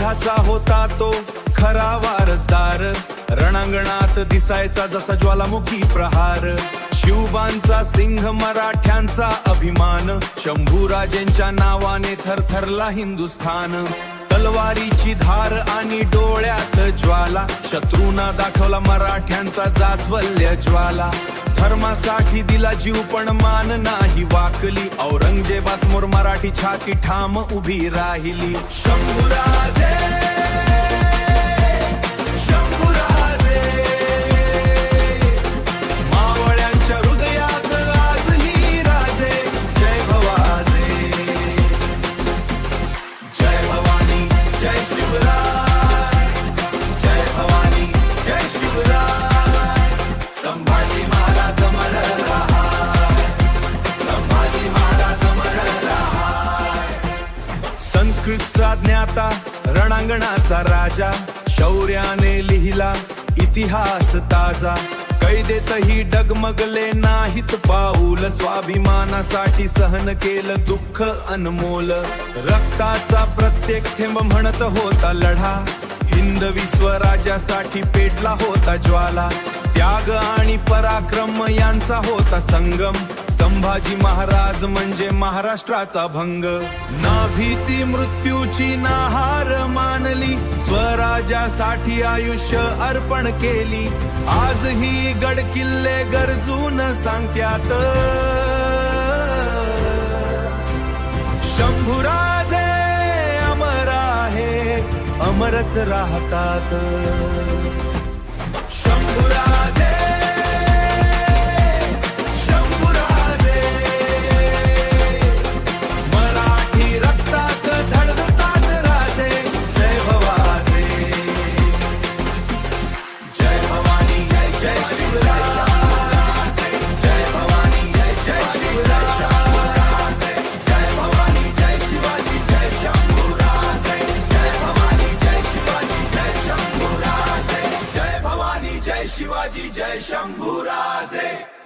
लढ्याचा होता तो खरा वारसदार, रणांगणात दिसायचा जसा ज्वालामुखी प्रहार. शिवबांचा सिंह मराठ्यांचा अभिमान, शंभूराजेंच्या नावाने थरथरला हिंदुस्थान. तलवारीची धार आणि डोळ्यात ज्वाला, शत्रूंना दाखवला मराठ्यांचा जाज्वल्य ज्वाला. धर्मासाठी दिला जीव पण मान नाही वाकली, औरंगजेबासमोर मराठी छाती ठाम उभी राहिली. शंभूराजे शंभूराजे, मावळ्यांच्या हृदयात गाजली राजे. जय भवाजे, जय भवानी, जय शिवराय. जय भवानी, जय शिवराय. संभाजी महाराज अमर रहाय, संभाजी महाराज अमर रहाय. संस्कृतचा ज्ञाता, रणांगणाचा राजा, शौर्याने लिहिला इतिहास ताजा. कैदेतही डगमगले नाहीत पाऊल, स्वाभिमानासाठी सहन केलं दुःख अनमोल. रक्ताचा प्रत्येक थेंब म्हणत होता लढा, हिंदवी स्वराज्यासाठी पेटला होता ज्वाला. त्याग आणि पराक्रम यांचा होता संगम, संभाजी महाराज म्हणजे महाराष्ट्राचा भंग. ना भीती मृत्यूची ना हार मानली, स्वराज्यासाठी आयुष्य अर्पण केली. आजही गड किल्ले गरजून सांगत्यात, शंभूराजे अमर आहे, अमरच राहतात. शंभूराजे शंभूराजे, मराठी रक्तात धडधडतात राजे. जय भवाजे, जय भवानी, जय जय शिवराय. जय भवानी, जय जय शिवराय. जय भवानी, जय शिवाजी, जय शंभूराजे. जय भवानी, जय शिवाजी, जय शंभूराजे. जय भवानी, जय शिवाजी, जय शंभूराजे.